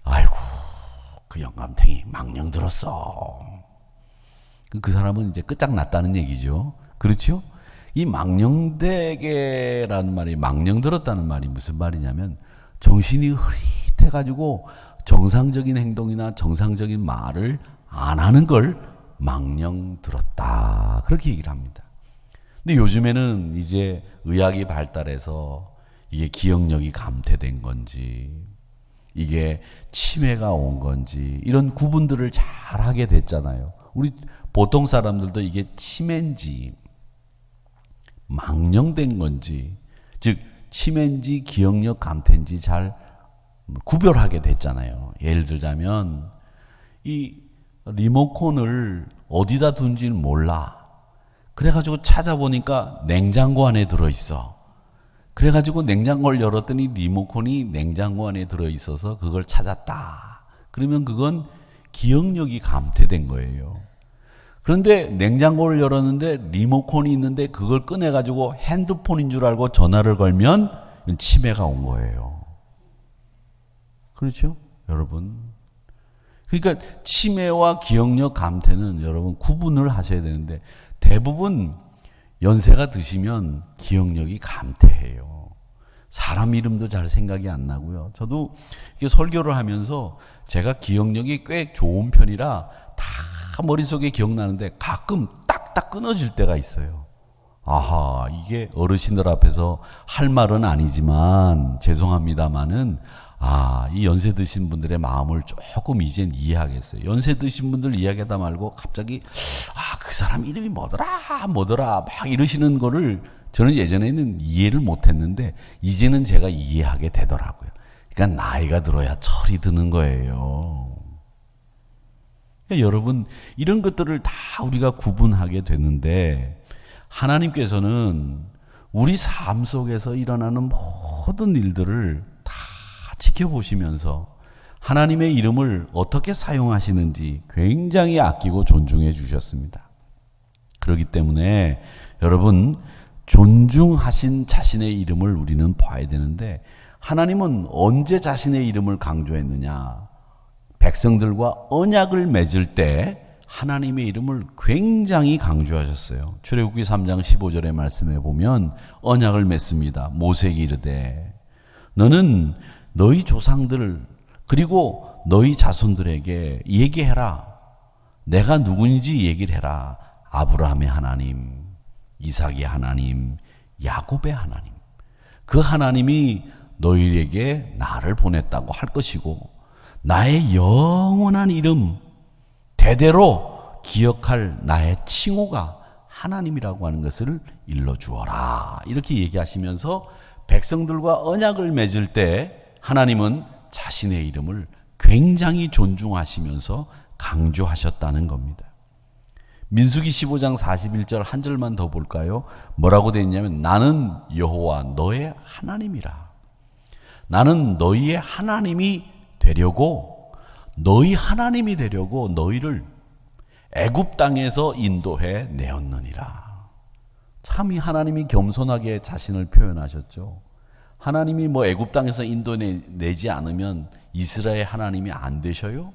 아이고, 그 영감탱이 망령 들었어. 그 사람은 이제 끝장났다는 얘기죠. 그렇죠? 이 망령되게라는 말이, 망령 들었다는 말이 무슨 말이냐면 정신이 흐릿해가지고 정상적인 행동이나 정상적인 말을 안 하는 걸 망령 들었다, 그렇게 얘기를 합니다. 근데 요즘에는 이제 의학이 발달해서 이게 기억력이 감퇴된 건지, 이게 치매가 온 건지, 이런 구분들을 잘 하게 됐잖아요. 우리 보통 사람들도 이게 치매인지 망령된 건지, 즉 치매인지 기억력 감퇴인지 잘 구별하게 됐잖아요. 예를 들자면 이 리모컨을 어디다 둔지는 몰라. 그래가지고 찾아보니까 냉장고 안에 들어있어. 그래가지고 냉장고를 열었더니 리모컨이 냉장고 안에 들어있어서 그걸 찾았다. 그러면 그건 기억력이 감퇴된 거예요. 그런데 냉장고를 열었는데 리모컨이 있는데 그걸 꺼내가지고 핸드폰인 줄 알고 전화를 걸면 치매가 온 거예요. 그렇죠? 여러분. 그러니까 치매와 기억력 감퇴는 여러분 구분을 하셔야 되는데, 대부분 연세가 드시면 기억력이 감퇴해요. 사람 이름도 잘 생각이 안 나고요. 저도 이렇게 설교를 하면서 제가 기억력이 꽤 좋은 편이라 다 머릿속에 기억나는데 가끔 딱딱 끊어질 때가 있어요. 아하, 이게 어르신들 앞에서 할 말은 아니지만 죄송합니다마는, 이 연세 드신 분들의 마음을 조금 이젠 이해하겠어요. 연세 드신 분들 이야기하다 말고 갑자기 그 사람 이름이 뭐더라 막 이러시는 거를 저는 예전에는 이해를 못했는데 이제는 제가 이해하게 되더라고요. 그러니까 나이가 들어야 철이 드는 거예요. 그러니까 여러분, 이런 것들을 다 우리가 구분하게 되는데, 하나님께서는 우리 삶 속에서 일어나는 모든 일들을 다 지켜보시면서 하나님의 이름을 어떻게 사용하시는지 굉장히 아끼고 존중해 주셨습니다. 그렇기 때문에 여러분, 존중하신 자신의 이름을 우리는 봐야 되는데, 하나님은 언제 자신의 이름을 강조했느냐? 백성들과 언약을 맺을 때 하나님의 이름을 굉장히 강조하셨어요. 출애굽기 3장 15절의 말씀에 보면 언약을 맺습니다. 모세에게 이르되 너는 너희 조상들 그리고 너희 자손들에게 얘기해라. 내가 누구인지 얘기를 해라. 아브라함의 하나님, 이삭의 하나님, 야곱의 하나님. 그 하나님이 너희에게 나를 보냈다고 할 것이고 나의 영원한 이름 대대로 기억할 나의 칭호가 하나님이라고 하는 것을 일러주어라. 이렇게 얘기하시면서 백성들과 언약을 맺을 때 하나님은 자신의 이름을 굉장히 존중하시면서 강조하셨다는 겁니다. 민수기 15장 41절 한 절만 더 볼까요? 뭐라고 되어 있냐면 나는 여호와 너의 하나님이라. 나는 너희의 하나님이 되려고, 너희 하나님이 되려고 너희를 애굽 땅에서 인도해 내었느니라. 참 이 하나님이 겸손하게 자신을 표현하셨죠. 하나님이 애굽 땅에서 인도내지 않으면 이스라엘 하나님이 안 되셔요?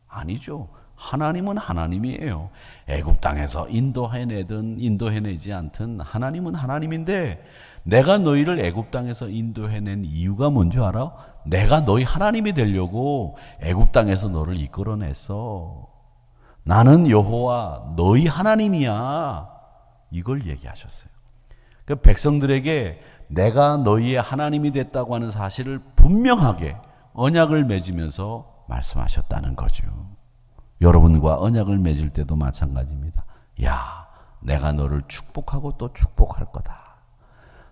아니죠. 하나님은 하나님이에요. 애굽 땅에서 인도해내든 인도해내지 않든 하나님은 하나님인데, 내가 너희를 애굽 땅에서 인도해낸 이유가 뭔지 알아? 내가 너희 하나님이 되려고 애굽 땅에서 너를 이끌어냈어. 나는 여호와 너희 하나님이야. 이걸 얘기하셨어요. 그 백성들에게 내가 너희의 하나님이 됐다고 하는 사실을 분명하게 언약을 맺으면서 말씀하셨다는 거죠. 여러분과 언약을 맺을 때도 마찬가지입니다. 야, 내가 너를 축복하고 또 축복할 거다.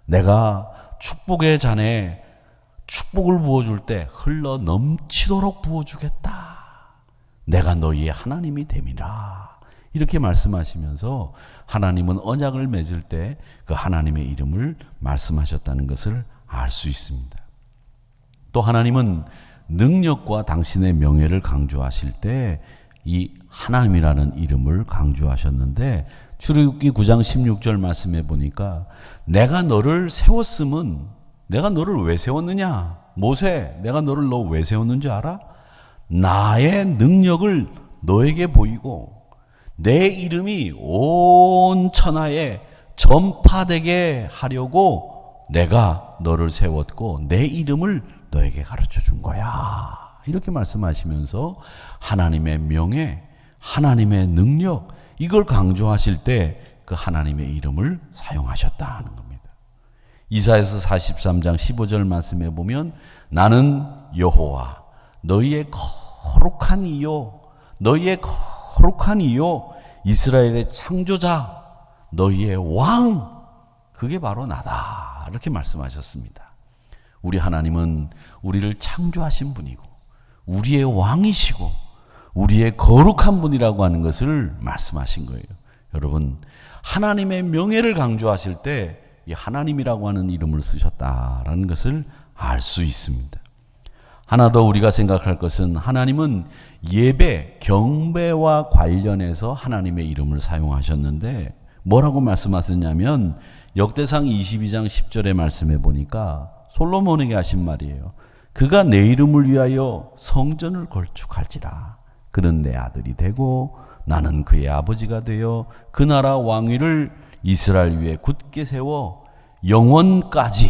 내가 축복의 잔에 축복을 부어줄 때 흘러 넘치도록 부어주겠다. 내가 너희의 하나님이 됨이라. 이렇게 말씀하시면서 하나님은 언약을 맺을 때 그 하나님의 이름을 말씀하셨다는 것을 알 수 있습니다. 또 하나님은 능력과 당신의 명예를 강조하실 때 이 하나님이라는 이름을 강조하셨는데 출애굽기 9장 16절 말씀해 보니까 내가 너를 세웠음은 내가 너를 왜 세웠느냐? 모세, 내가 너를 너 왜 세웠는지 알아? 나의 능력을 너에게 보이고 내 이름이 온 천하에 전파되게 하려고 내가 너를 세웠고 내 이름을 너에게 가르쳐 준 거야. 이렇게 말씀하시면서 하나님의 명예, 하나님의 능력 이걸 강조하실 때 그 하나님의 이름을 사용하셨다는 겁니다. 이사야서 43장 15절 말씀에 보면 나는 여호와 너희의 거룩한 이요 너희의 거룩한 이요 이스라엘의 창조자 너희의 왕 그게 바로 나다 이렇게 말씀하셨습니다. 우리 하나님은 우리를 창조하신 분이고 우리의 왕이시고 우리의 거룩한 분이라고 하는 것을 말씀하신 거예요. 여러분 하나님의 명예를 강조하실 때 이 하나님이라고 하는 이름을 쓰셨다라는 것을 알 수 있습니다. 하나 더 우리가 생각할 것은 하나님은 예배, 경배와 관련해서 하나님의 이름을 사용하셨는데 뭐라고 말씀하셨냐면 역대상 22장 10절의 말씀에 보니까 솔로몬에게 하신 말이에요. 그가 내 이름을 위하여 성전을 건축할지라. 그는 내 아들이 되고 나는 그의 아버지가 되어 그 나라 왕위를 이스라엘 위에 굳게 세워 영원까지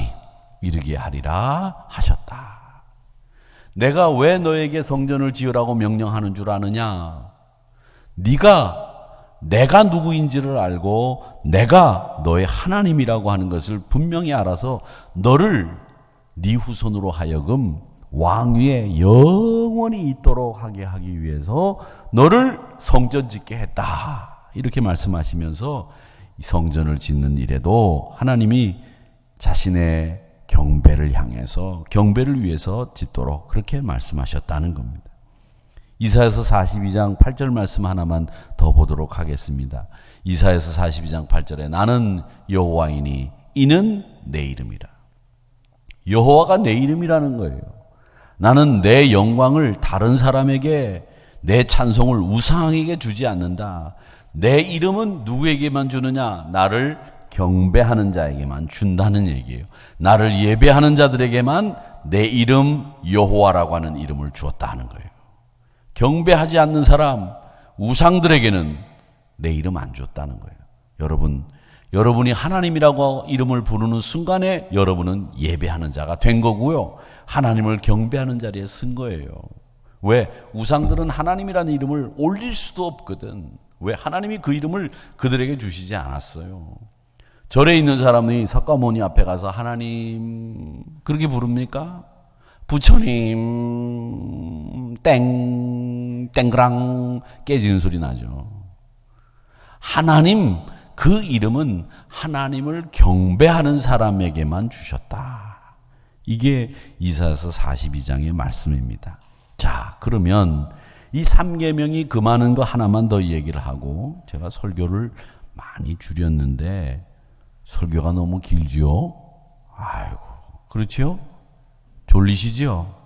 이르게 하리라 하셨다. 내가 왜 너에게 성전을 지으라고 명령하는 줄 아느냐? 내가 누구인지를 알고 내가 너의 하나님이라고 하는 것을 분명히 알아서 너를 네 후손으로 하여금 왕위에 영원히 있도록 하게 하기 위해서 너를 성전 짓게 했다. 이렇게 말씀하시면서 이 성전을 짓는 일에도 하나님이 자신의 경배를 향해서 경배를 위해서 짓도록 그렇게 말씀하셨다는 겁니다. 이사야서 42장 8절 말씀 하나만 더 보도록 하겠습니다. 이사야서 42장 8절에 나는 여호와이니 이는 내 이름이라. 여호와가 내 이름이라는 거예요. 나는 내 영광을 다른 사람에게 내 찬송을 우상에게 주지 않는다. 내 이름은 누구에게만 주느냐? 나를 경배하는 자에게만 준다는 얘기예요. 나를 예배하는 자들에게만 내 이름 여호와라고 하는 이름을 주었다 하는 거예요. 경배하지 않는 사람, 우상들에게는 내 이름 안 줬다는 거예요. 여러분이 하나님이라고 이름을 부르는 순간에 여러분은 예배하는 자가 된 거고요. 하나님을 경배하는 자리에 쓴 거예요. 왜? 우상들은 하나님이라는 이름을 올릴 수도 없거든. 왜? 하나님이 그 이름을 그들에게 주시지 않았어요. 절에 있는 사람이 석가모니 앞에 가서 하나님 그렇게 부릅니까? 부처님 땡그랑 깨지는 소리 나죠. 하나님 그 이름은 하나님을 경배하는 사람에게만 주셨다. 이게 이사야서 42장의 말씀입니다. 자, 그러면 이 3계명이 금하는 거 하나만 더 얘기를 하고 제가 설교를 많이 줄였는데 설교가 너무 길지요? 아이고, 그렇죠? 졸리시죠?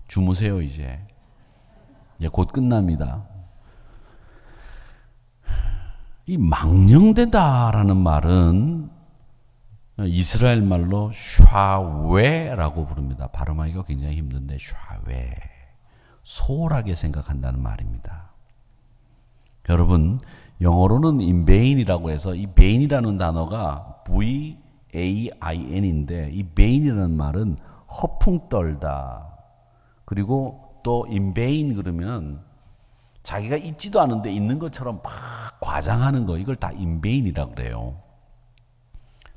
주무세요 이제 곧 끝납니다. 이 망령되다라는 말은 이스라엘 말로 샤웨라고 부릅니다. 발음하기가 굉장히 힘든데 샤웨, 소홀하게 생각한다는 말입니다. 여러분 영어로는 in vain이라고 해서 이 vain이라는 단어가 V-A-I-N인데 이 vain이라는 말은 허풍 떨다. 그리고 또 in vain 그러면 자기가 있지도 않은데 있는 것처럼 막 과장하는 거, 이걸 다 in vain이라고 그래요.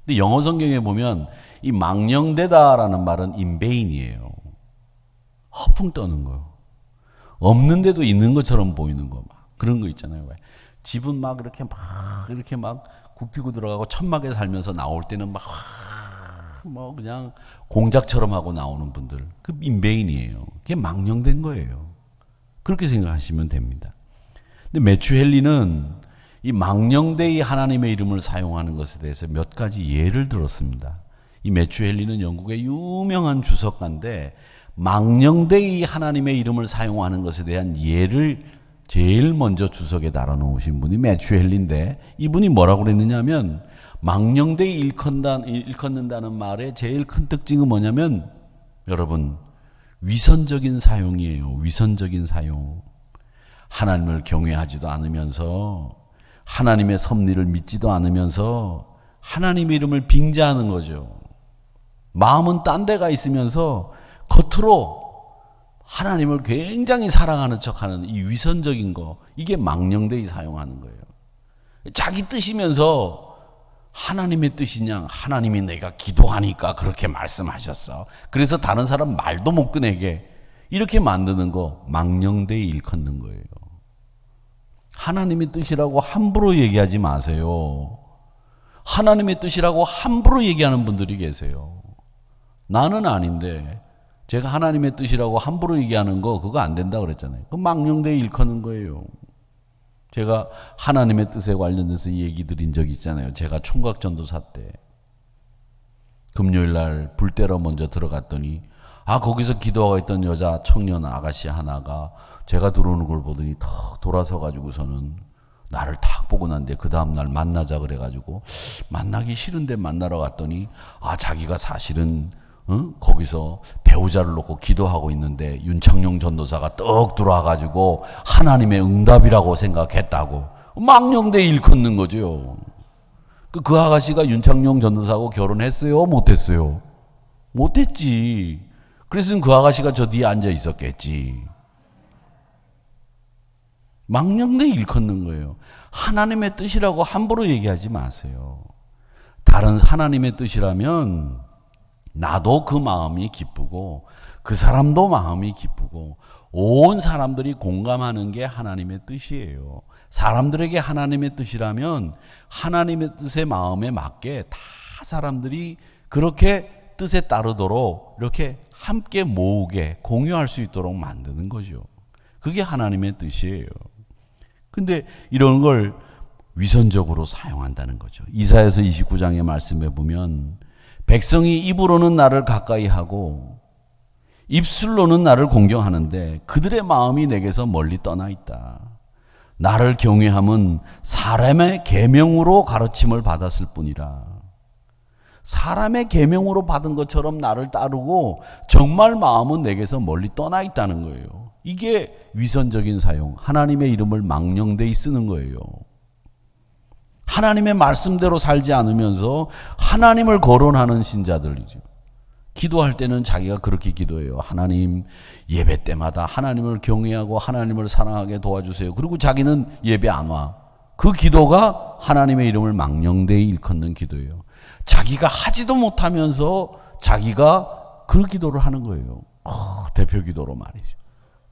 근데 영어 성경에 보면 이 망령되다라는 말은 in vain이에요. 허풍 떠는 거요. 없는데도 있는 것처럼 보이는 거, 막 그런 거 있잖아요. 왜? 집은 막 이렇게 막 굽히고 들어가고 천막에 살면서 나올 때는 막 뭐 그냥 공작처럼 하고 나오는 분들, 그 인베인이에요. 그게 망령된 거예요. 그렇게 생각하시면 됩니다. 근데 매튜 헨리는 이 망령되이 하나님의 이름을 사용하는 것에 대해서 몇 가지 예를 들었습니다. 이 매튜 헨리는 영국의 유명한 주석가인데 망령되이 하나님의 이름을 사용하는 것에 대한 예를 제일 먼저 주석에 달아놓으신 분이 매튜 헨리인데, 이분이 뭐라고 그랬느냐면 망령되이 일컫는다는 말의 제일 큰 특징은 뭐냐면, 여러분, 위선적인 사용이에요. 위선적인 사용. 하나님을 경외하지도 않으면서 하나님의 섭리를 믿지도 않으면서 하나님의 이름을 빙자하는 거죠. 마음은 딴 데가 있으면서 겉으로 하나님을 굉장히 사랑하는 척하는 이 위선적인 거, 이게 망령되이 사용하는 거예요. 자기 뜻이면서 하나님의 뜻이냐, 하나님이 내가 기도하니까 그렇게 말씀하셨어, 그래서 다른 사람 말도 못 꺼내게 이렇게 만드는 거 망령되이 일컫는 거예요. 하나님의 뜻이라고 함부로 얘기하지 마세요. 하나님의 뜻이라고 함부로 얘기하는 분들이 계세요. 나는 아닌데 제가 하나님의 뜻이라고 함부로 얘기하는 거, 그거 안 된다 그랬잖아요. 그 망령되이 일컫는 거예요. 제가 하나님의 뜻에 관련돼서 얘기 드린 적이 있잖아요. 제가 총각전도사 때 금요일 날 불때로 먼저 들어갔더니 거기서 기도하고 있던 여자 청년 아가씨 하나가 제가 들어오는 걸 보더니 턱 돌아서 가지고서는 나를 탁 보고 난데 그 다음날 만나자 그래가지고 만나기 싫은데 만나러 갔더니 자기가 사실은 거기서 배우자를 놓고 기도하고 있는데 윤창룡 전도사가 떡 들어와가지고 하나님의 응답이라고 생각했다고 망령되이 일컫는 거죠. 그 아가씨가 윤창룡 전도사하고 결혼했어요? 못했어요? 못했지. 그래서 그 아가씨가 저 뒤에 앉아 있었겠지. 망령되이 일컫는 거예요. 하나님의 뜻이라고 함부로 얘기하지 마세요. 다른 하나님의 뜻이라면 나도 그 마음이 기쁘고 그 사람도 마음이 기쁘고 온 사람들이 공감하는 게 하나님의 뜻이에요. 사람들에게 하나님의 뜻이라면 하나님의 뜻의 마음에 맞게 다 사람들이 그렇게 뜻에 따르도록 이렇게 함께 모으게 공유할 수 있도록 만드는 거죠. 그게 하나님의 뜻이에요. 근데 이런 걸 위선적으로 사용한다는 거죠. 이사야서 29장의 말씀에 보면 백성이 입으로는 나를 가까이 하고 입술로는 나를 공경하는데 그들의 마음이 내게서 멀리 떠나 있다. 나를 경외함은 사람의 계명으로 가르침을 받았을 뿐이라. 사람의 계명으로 받은 것처럼 나를 따르고 정말 마음은 내게서 멀리 떠나 있다는 거예요. 이게 위선적인 사용, 하나님의 이름을 망령되이 쓰는 거예요. 하나님의 말씀대로 살지 않으면서 하나님을 거론하는 신자들이죠. 기도할 때는 자기가 그렇게 기도해요. 하나님, 예배 때마다 하나님을 경외하고 하나님을 사랑하게 도와주세요. 그리고 자기는 예배 안 와. 그 기도가 하나님의 이름을 망령되이 일컫는 기도예요. 자기가 하지도 못하면서 자기가 그 기도를 하는 거예요. 대표 기도로 말이죠.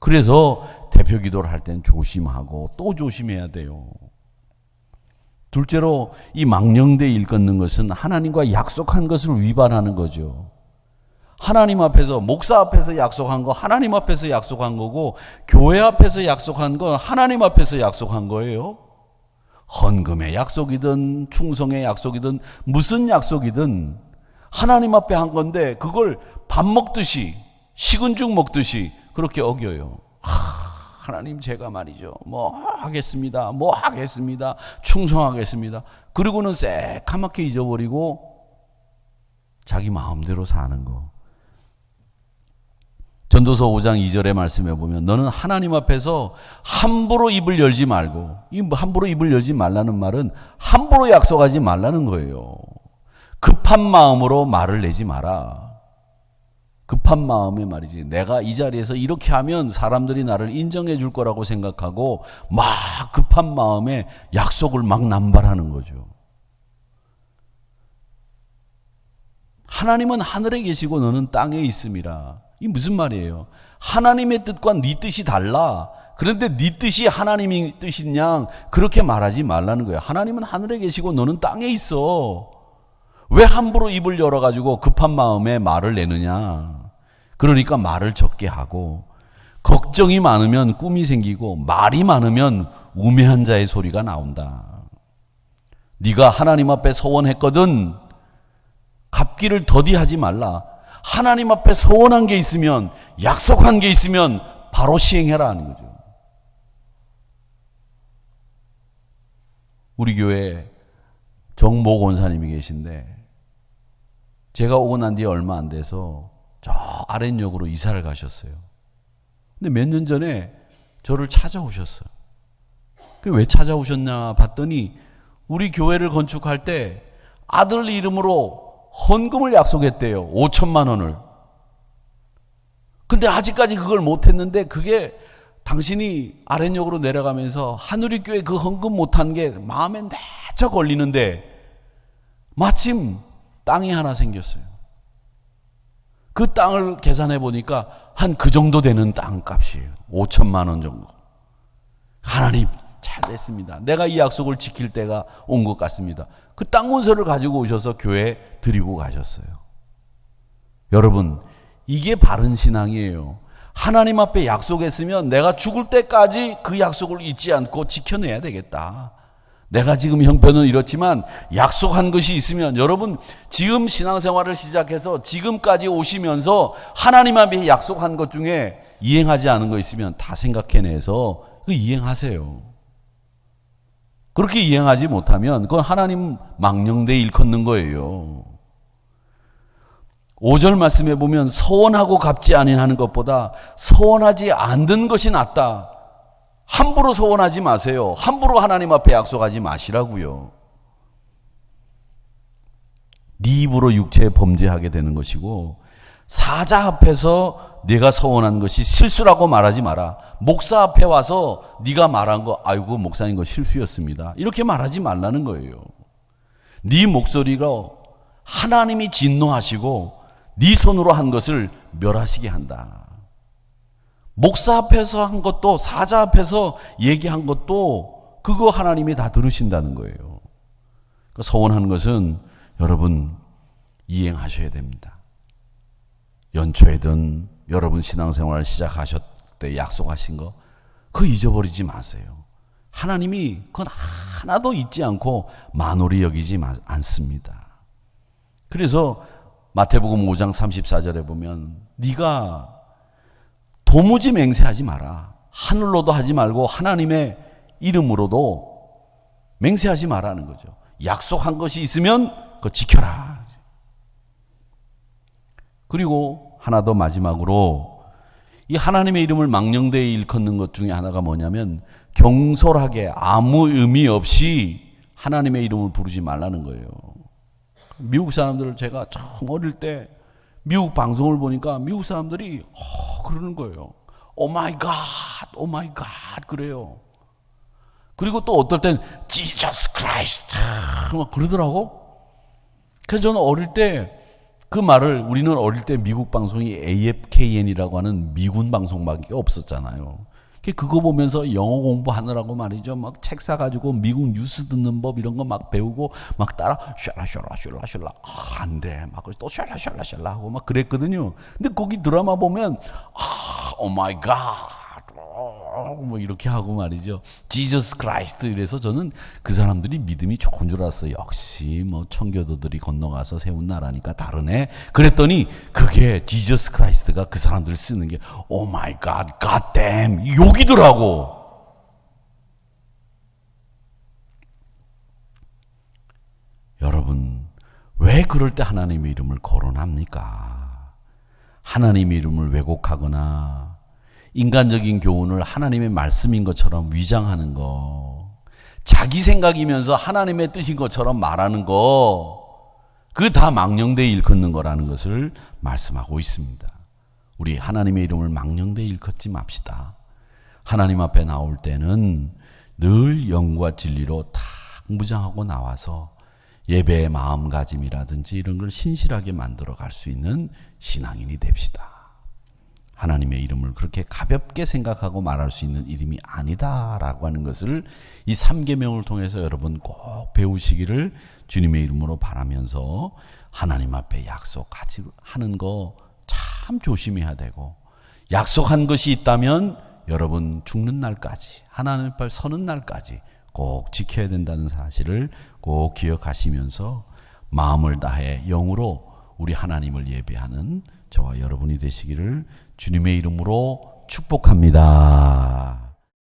그래서 대표 기도를 할 땐 조심하고 또 조심해야 돼요. 둘째로 이 망령되이 일컫는 것은 하나님과 약속한 것을 위반하는 거죠. 하나님 앞에서, 목사 앞에서 약속한 거 하나님 앞에서 약속한 거고, 교회 앞에서 약속한 건 하나님 앞에서 약속한 거예요. 헌금의 약속이든 충성의 약속이든 무슨 약속이든 하나님 앞에 한 건데 그걸 밥 먹듯이, 식은 죽 먹듯이 그렇게 어겨요. 하나님, 제가 말이죠, 뭐 하겠습니다, 충성하겠습니다. 그리고는 새카맣게 잊어버리고 자기 마음대로 사는 거. 전도서 5장 2절의 말씀에 보면 너는 하나님 앞에서 함부로 입을 열지 말고, 이 함부로 입을 열지 말라는 말은 함부로 약속하지 말라는 거예요. 급한 마음으로 말을 내지 마라. 급한 마음에 말이지, 내가 이 자리에서 이렇게 하면 사람들이 나를 인정해 줄 거라고 생각하고 막 급한 마음에 약속을 막 남발하는 거죠. 하나님은 하늘에 계시고 너는 땅에 있음이라. 이 무슨 말이에요? 하나님의 뜻과 네 뜻이 달라. 그런데 네 뜻이 하나님이 뜻인 양 그렇게 말하지 말라는 거예요. 하나님은 하늘에 계시고 너는 땅에 있어. 왜 함부로 입을 열어가지고 급한 마음에 말을 내느냐. 그러니까 말을 적게 하고, 걱정이 많으면 꿈이 생기고, 말이 많으면 우매한 자의 소리가 나온다. 네가 하나님 앞에 서원했거든. 갚기를 더디하지 말라. 하나님 앞에 서원한 게 있으면, 약속한 게 있으면 바로 시행해라 하는 거죠. 우리 교회에 정모 권사님이 계신데, 제가 오고 난 뒤에 얼마 안 돼서 저 아랫역으로 이사를 가셨어요. 근데 몇 년 전에 저를 찾아오셨어요. 왜 찾아오셨냐 봤더니 우리 교회를 건축할 때 아들 이름으로 헌금을 약속했대요. 5천만 원을. 근데 아직까지 그걸 못했는데, 그게 당신이 아랫역으로 내려가면서 하누리교회 그 헌금 못한 게 마음에 내쳐 걸리는데, 마침 땅이 하나 생겼어요. 그 땅을 계산해 보니까 한 그 정도 되는 땅값이에요. 5천만 원 정도. 하나님 잘 됐습니다. 내가 이 약속을 지킬 때가 온 것 같습니다. 그 땅 문서를 가지고 오셔서 교회에 드리고 가셨어요. 여러분, 이게 바른 신앙이에요. 하나님 앞에 약속했으면 내가 죽을 때까지 그 약속을 잊지 않고 지켜내야 되겠다. 내가 지금 형편은 이렇지만 약속한 것이 있으면, 여러분 지금 신앙생활을 시작해서 지금까지 오시면서 하나님 앞에 약속한 것 중에 이행하지 않은 거 있으면 다 생각해내서 그 이행하세요. 그렇게 이행하지 못하면 그건 하나님 망령되이 일컫는 거예요. 5절 말씀에 보면 서원하고 갚지 아니하는 것보다 서원하지 않는 것이 낫다. 함부로 서원하지 마세요. 함부로 하나님 앞에 약속하지 마시라고요. 네 입으로 육체에 범죄하게 되는 것이고, 사자 앞에서 네가 서원한 것이 실수라고 말하지 마라. 목사 앞에 와서 네가 말한 거, 아이고 목사님 거 실수였습니다, 이렇게 말하지 말라는 거예요. 네 목소리가 하나님이 진노하시고 네 손으로 한 것을 멸하시게 한다. 목사 앞에서 한 것도, 사자 앞에서 얘기한 것도 그거 하나님이 다 들으신다는 거예요. 그러니까 서원한 것은 여러분 이행하셔야 됩니다. 연초에든 여러분 신앙생활 시작하셨을 때 약속하신 거 그거 잊어버리지 마세요. 하나님이 그건 하나도 잊지 않고 만홀히 여기지 않습니다. 그래서 마태복음 5장 34절에 보면 네가 도무지 맹세하지 마라. 하늘로도 하지 말고 하나님의 이름으로도 맹세하지 마라는 거죠. 약속한 것이 있으면 그거 지켜라. 그리고 하나 더 마지막으로, 이 하나님의 이름을 망령되이 일컫는 것 중에 하나가 뭐냐면 경솔하게 아무 의미 없이 하나님의 이름을 부르지 말라는 거예요. 미국 사람들을 제가 처음 어릴 때 미국 방송을 보니까 미국 사람들이 그러는 거예요. 오 마이 갓, 오 마이 갓 그래요. 그리고 또 어떨 땐 Jesus Christ 막 그러더라고. 그래서 저는 어릴 때 그 말을, 우리는 어릴 때 미국 방송이 AFKN이라고 하는 미군 방송밖에 없었잖아요. 그거 보면서 영어 공부하느라고 말이죠. 막 책 사가지고 미국 뉴스 듣는 법 이런 거 막 배우고 막 따라 샬라샬라 안 돼. 막 또 샬라샬라 하고 막 그랬거든요. 근데 거기 드라마 보면 오 마이 갓 뭐 이렇게 하고 말이죠. 지저스 크라이스트. 이래서 저는 그 사람들이 믿음이 좋은 줄 알았어요. 역시 뭐 청교도들이 건너가서 세운 나라니까 다르네. 그랬더니 그게 지저스 크라이스트가 그 사람들 쓰는 게 오 마이 갓, 갓댐 욕이더라고. 여러분, 왜 그럴 때 하나님의 이름을 거론합니까? 하나님의 이름을 왜곡하거나 인간적인 교훈을 하나님의 말씀인 것처럼 위장하는 거, 자기 생각이면서 하나님의 뜻인 것처럼 말하는 거, 그거 다 망령되이 일컫는 거라는 것을 말씀하고 있습니다. 우리 하나님의 이름을 망령되이 일컫지 맙시다. 하나님 앞에 나올 때는 늘 영과 진리로 다 무장하고 나와서 예배의 마음가짐이라든지 이런 걸 신실하게 만들어 갈 수 있는 신앙인이 됩시다. 하나님의 이름을 그렇게 가볍게 생각하고 말할 수 있는 이름이 아니다라고 하는 것을 이 3계명을 통해서 여러분 꼭 배우시기를 주님의 이름으로 바라면서 하나님 앞에 약속하는 거 참 조심해야 되고, 약속한 것이 있다면 여러분 죽는 날까지, 하나님 앞에 서는 날까지 꼭 지켜야 된다는 사실을 꼭 기억하시면서 마음을 다해 영으로 우리 하나님을 예배하는 저와 여러분이 되시기를 주님의 이름으로 축복합니다.